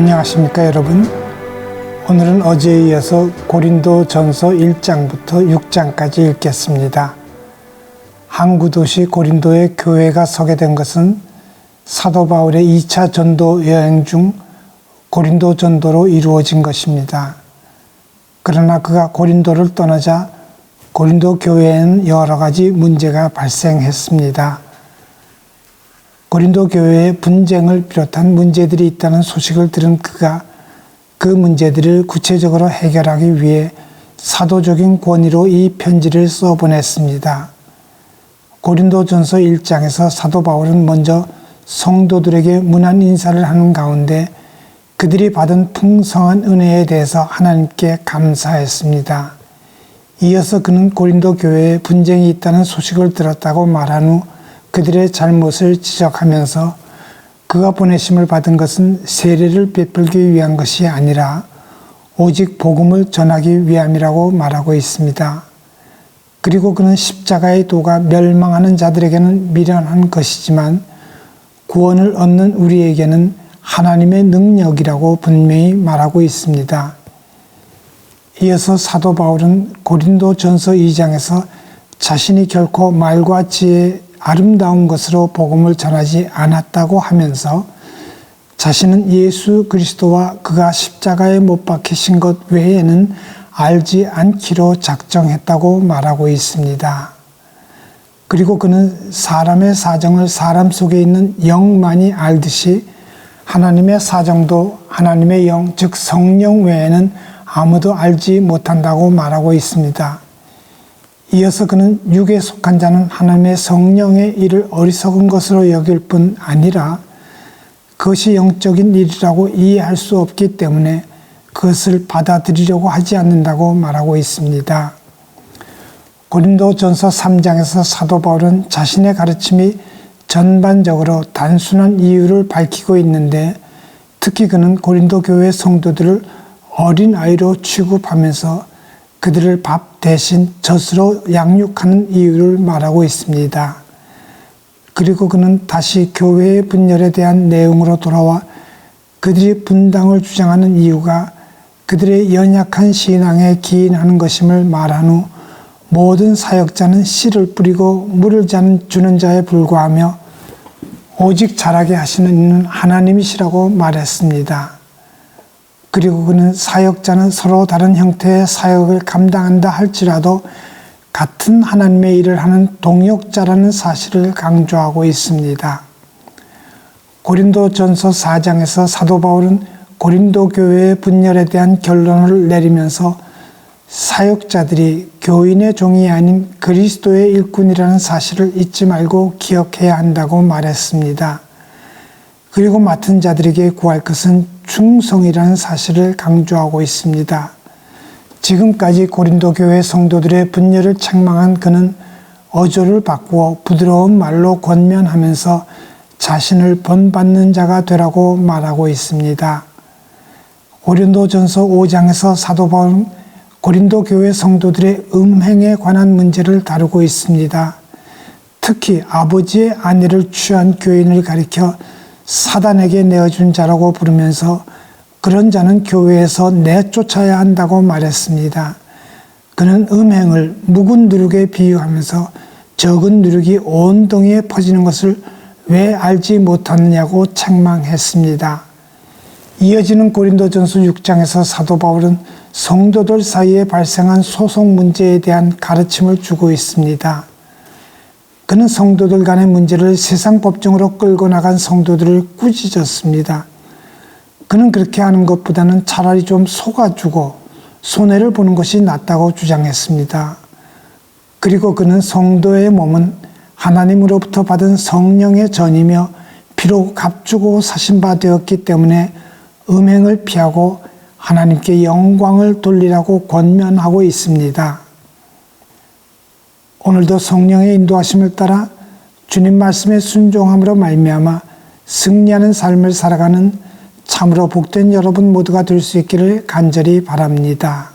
안녕하십니까 여러분. 오늘은 어제에 이어서 고린도전서 1장부터 6장까지 읽겠습니다. 항구 도시 고린도의 교회가 서게 된 것은 사도 바울의 2차 전도 여행 중 고린도 전도로 이루어진 것입니다. 그러나 그가 고린도를 떠나자 고린도 교회에는 여러 가지 문제가 발생했습니다. 고린도 교회에 분쟁을 비롯한 문제들이 있다는 소식을 들은 그가 그 문제들을 구체적으로 해결하기 위해 사도적인 권위로 이 편지를 써보냈습니다. 고린도전서 1장에서 사도 바울은 먼저 성도들에게 문안 인사를 하는 가운데 그들이 받은 풍성한 은혜에 대해서 하나님께 감사했습니다. 이어서 그는 고린도 교회에 분쟁이 있다는 소식을 들었다고 말한 후 그들의 잘못을 지적하면서 그가 보내심을 받은 것은 세례를 베풀기 위한 것이 아니라 오직 복음을 전하기 위함이라고 말하고 있습니다. 그리고 그는 십자가의 도가 멸망하는 자들에게는 미련한 것이지만 구원을 얻는 우리에게는 하나님의 능력이라고 분명히 말하고 있습니다. 이어서 사도 바울은 고린도전서 2장에서 자신이 결코 말과 지혜의 아름다운 것으로 복음을 전하지 않았다고 하면서 자신은 예수 그리스도와 그가 십자가에 못 박히신 것 외에는 알지 않기로 작정했다고 말하고 있습니다. 그리고 그는 사람의 사정을 사람 속에 있는 영만이 알듯이 하나님의 사정도 하나님의 영, 즉 성령 외에는 아무도 알지 못한다고 말하고 있습니다. 이어서 그는 육에 속한 자는 하나님의 성령의 일을 어리석은 것으로 여길 뿐 아니라 그것이 영적인 일이라고 이해할 수 없기 때문에 그것을 받아들이려고 하지 않는다고 말하고 있습니다. 고린도전서 3장에서 사도 바울은 자신의 가르침이 전반적으로 단순한 이유를 밝히고 있는데 특히 그는 고린도 교회 성도들을 어린아이로 취급하면서 그들을 밥 대신 젖으로 양육하는 이유를 말하고 있습니다. 그리고 그는 다시 교회의 분열에 대한 내용으로 돌아와 그들이 분당을 주장하는 이유가 그들의 연약한 신앙에 기인하는 것임을 말한 후 모든 사역자는 씨를 뿌리고 물을 주는 자에 불과하며 오직 자라게 하시는 이는 하나님이시라고 말했습니다. 그리고 그는 사역자는 서로 다른 형태의 사역을 감당한다 할지라도 같은 하나님의 일을 하는 동역자라는 사실을 강조하고 있습니다. 고린도전서 4장에서 사도 바울은 고린도 교회의 분열에 대한 결론을 내리면서 사역자들이 교인의 종이 아닌 그리스도의 일꾼이라는 사실을 잊지 말고 기억해야 한다고 말했습니다. 그리고 맡은 자들에게 구할 것은 충성이라는 사실을 강조하고 있습니다. 지금까지 고린도 교회 성도들의 분열을 책망한 그는 어조를 바꾸어 부드러운 말로 권면하면서 자신을 본받는 자가 되라고 말하고 있습니다. 고린도전서 5장에서 사도 바울은 고린도 교회 성도들의 음행에 관한 문제를 다루고 있습니다. 특히 아버지의 아내를 취한 교인을 가리켜 사단에게 내어준 자라고 부르면서 그런 자는 교회에서 내쫓아야 한다고 말했습니다. 그는 음행을 묵은 누룩에 비유하면서 적은 누룩이 온 동이에 퍼지는 것을 왜 알지 못하느냐고 책망했습니다. 이어지는 고린도전서 6장에서 사도 바울은 성도들 사이에 발생한 소송 문제에 대한 가르침을 주고 있습니다. 그는 성도들 간의 문제를 세상 법정으로 끌고 나간 성도들을 꾸짖었습니다. 그는 그렇게 하는 것보다는 차라리 좀 속아주고 손해를 보는 것이 낫다고 주장했습니다. 그리고 그는 성도의 몸은 하나님으로부터 받은 성령의 전이며 피로 값주고 사신 바 되었기 때문에 음행을 피하고 하나님께 영광을 돌리라고 권면하고 있습니다. 오늘도 성령의 인도하심을 따라 주님 말씀에 순종함으로 말미암아 승리하는 삶을 살아가는 참으로 복된 여러분 모두가 될 수 있기를 간절히 바랍니다.